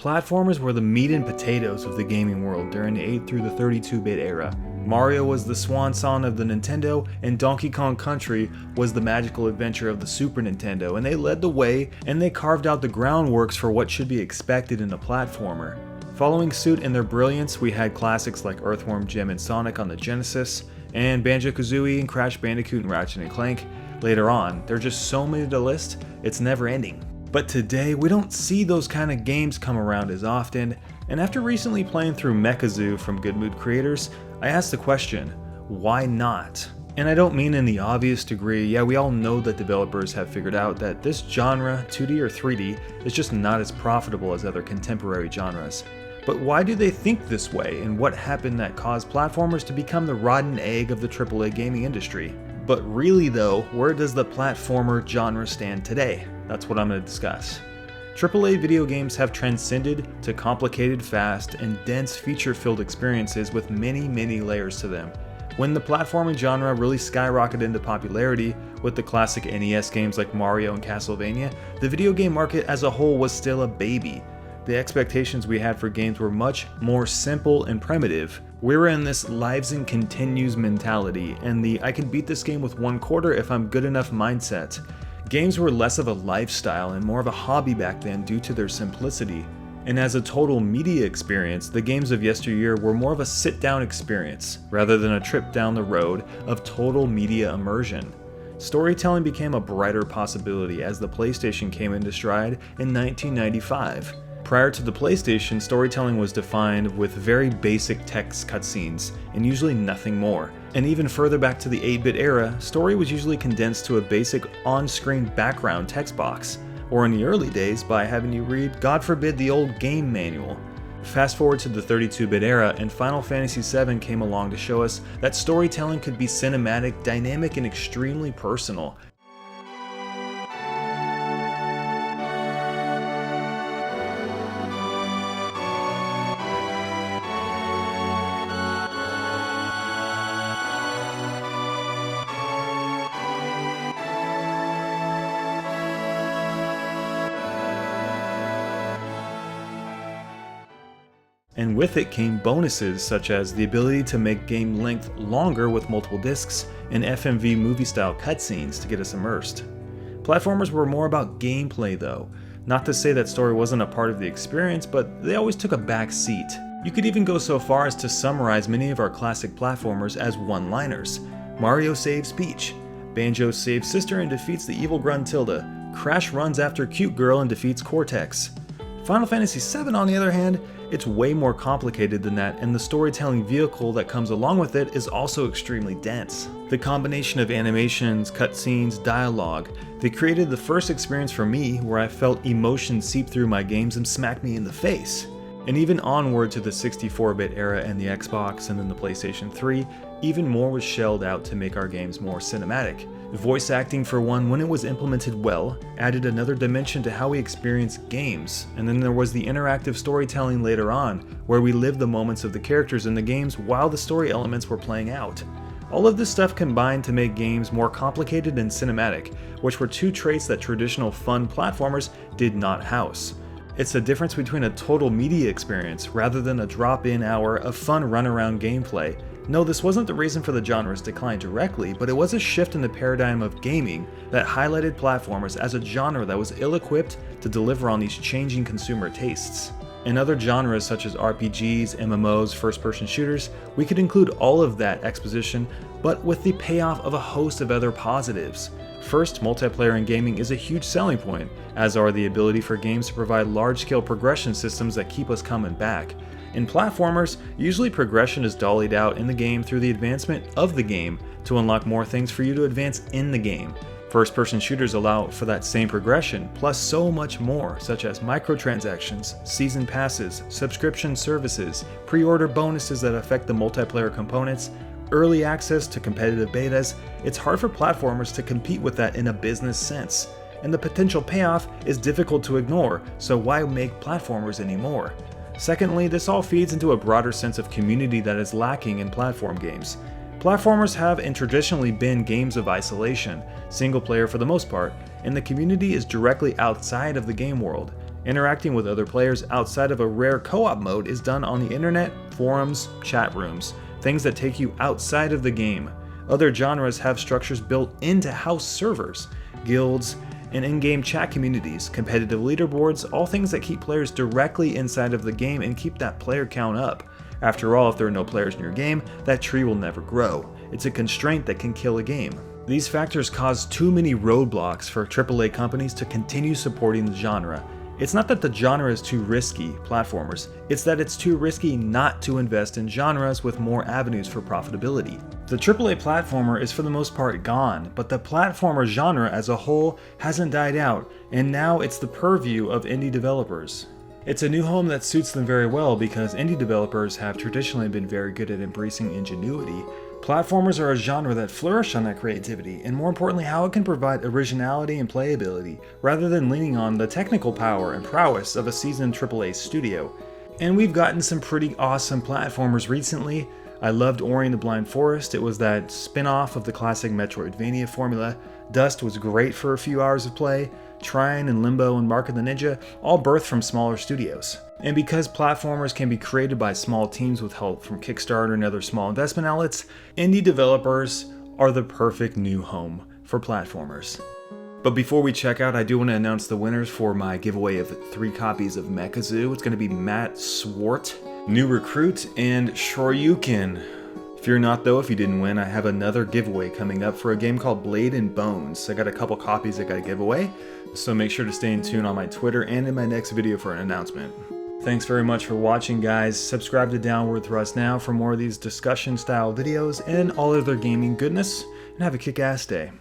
Platformers were the meat and potatoes of the gaming world during the 8 through the 32-bit era. Mario was the swan song of the Nintendo, and Donkey Kong Country was the magical adventure of the Super Nintendo, and they led the way and they carved out the groundworks for what should be expected in a platformer. Following suit in their brilliance, we had classics like Earthworm Jim and Sonic on the Genesis, and Banjo-Kazooie and Crash Bandicoot and Ratchet and Clank later on. There are just so many to list, it's never ending. But today, we don't see those kind of games come around as often, and after recently playing through Mechazoo from Good Mood Creators, I asked the question, why not? And I don't mean in the obvious degree. Yeah, we all know that developers have figured out that this genre, 2D or 3D, is just not as profitable as other contemporary genres. But why do they think this way, and what happened that caused platformers to become the rotten egg of the AAA gaming industry? But really though, where does the platformer genre stand today? That's what I'm going to discuss. AAA video games have transcended to complicated, fast, and dense feature-filled experiences with many layers to them. When the platforming genre really skyrocketed into popularity with the classic NES games like Mario and Castlevania, the video game market as a whole was still a baby. The expectations we had for games were much more simple and primitive. We were in this lives and continues mentality, and the I can beat this game with 1/4 if I'm good enough mindset. Games were less of a lifestyle and more of a hobby back then due to their simplicity. And as a total media experience, the games of yesteryear were more of a sit-down experience, rather than a trip down the road of total media immersion. Storytelling became a brighter possibility as the PlayStation came into stride in 1995. Prior to the PlayStation, storytelling was defined with very basic text cutscenes, and usually nothing more. And even further back to the 8-bit era, story was usually condensed to a basic on-screen background text box, or in the early days by having you read, God forbid, the old game manual. Fast forward to the 32-bit era, and Final Fantasy VII came along to show us that storytelling could be cinematic, dynamic, and extremely personal. And with it came bonuses such as the ability to make game length longer with multiple discs and FMV movie-style cutscenes to get us immersed. Platformers were more about gameplay though. Not to say that story wasn't a part of the experience, but they always took a back seat. You could even go so far as to summarize many of our classic platformers as one-liners. Mario saves Peach, Banjo saves Sister and defeats the evil Gruntilda, Crash runs after Cute Girl and defeats Cortex. Final Fantasy VII, on the other hand, it's way more complicated than that, and the storytelling vehicle that comes along with it is also extremely dense. The combination of animations, cutscenes, dialogue, they created the first experience for me where I felt emotion seep through my games and smack me in the face. And even onward to the 64-bit era and the Xbox and then the PlayStation 3, even more was shelled out to make our games more cinematic. Voice acting, for one, when it was implemented well, added another dimension to how we experience games, and then there was the interactive storytelling later on, where we lived the moments of the characters in the games while the story elements were playing out. All of this stuff combined to make games more complicated and cinematic, which were two traits that traditional fun platformers did not house. It's the difference between a total media experience rather than a drop-in hour of fun run-around gameplay. No, this wasn't the reason for the genre's decline directly, but it was a shift in the paradigm of gaming that highlighted platformers as a genre that was ill-equipped to deliver on these changing consumer tastes. In other genres such as RPGs, MMOs, first-person shooters, we could include all of that exposition, but with the payoff of a host of other positives. First, multiplayer in gaming is a huge selling point, as are the ability for games to provide large-scale progression systems that keep us coming back. In platformers, usually progression is dollied out in the game through the advancement of the game to unlock more things for you to advance in the game. First-person shooters allow for that same progression, plus so much more, such as microtransactions, season passes, subscription services, pre-order bonuses that affect the multiplayer components, early access to competitive betas. It's hard for platformers to compete with that in a business sense, and the potential payoff is difficult to ignore, so why make platformers anymore? Secondly, this all feeds into a broader sense of community that is lacking in platform games. Platformers have and traditionally been games of isolation, single player for the most part, and the community is directly outside of the game world. Interacting with other players outside of a rare co-op mode is done on the internet, forums, chat rooms, things that take you outside of the game. Other genres have structures built into house servers, guilds, and in-game chat communities, competitive leaderboards, all things that keep players directly inside of the game and keep that player count up. After all, if there are no players in your game, that tree will never grow. It's a constraint that can kill a game. These factors cause too many roadblocks for AAA companies to continue supporting the genre. It's not that the genre is too risky, platformers, it's that it's too risky not to invest in genres with more avenues for profitability. The AAA platformer is for the most part gone, but the platformer genre as a whole hasn't died out, and now it's the purview of indie developers. It's a new home that suits them very well because indie developers have traditionally been very good at embracing ingenuity. Platformers are a genre that flourish on that creativity, and more importantly how it can provide originality and playability, rather than leaning on the technical power and prowess of a seasoned AAA studio. And we've gotten some pretty awesome platformers recently. I loved Ori and the Blind Forest. It was that spin-off of the classic Metroidvania formula. Dust was great for a few hours of play. Trine and Limbo and Mark of the Ninja all birthed from smaller studios. And because platformers can be created by small teams with help from Kickstarter and other small investment outlets, indie developers are the perfect new home for platformers. But before we check out, I do want to announce the winners for my giveaway of 3 copies of Mechazoo. It's going to be Matt Swart, New Recruit, and Shoryuken. Fear not though if you didn't win, I have another giveaway coming up for a game called Blade and Bones. I got a couple copies I gotta give away, so make sure to stay in tune on my Twitter and in my next video for an announcement. Thanks very much for watching, guys. Subscribe to Downward Thrust now for more of these discussion style videos and all other gaming goodness, and have a kick-ass day.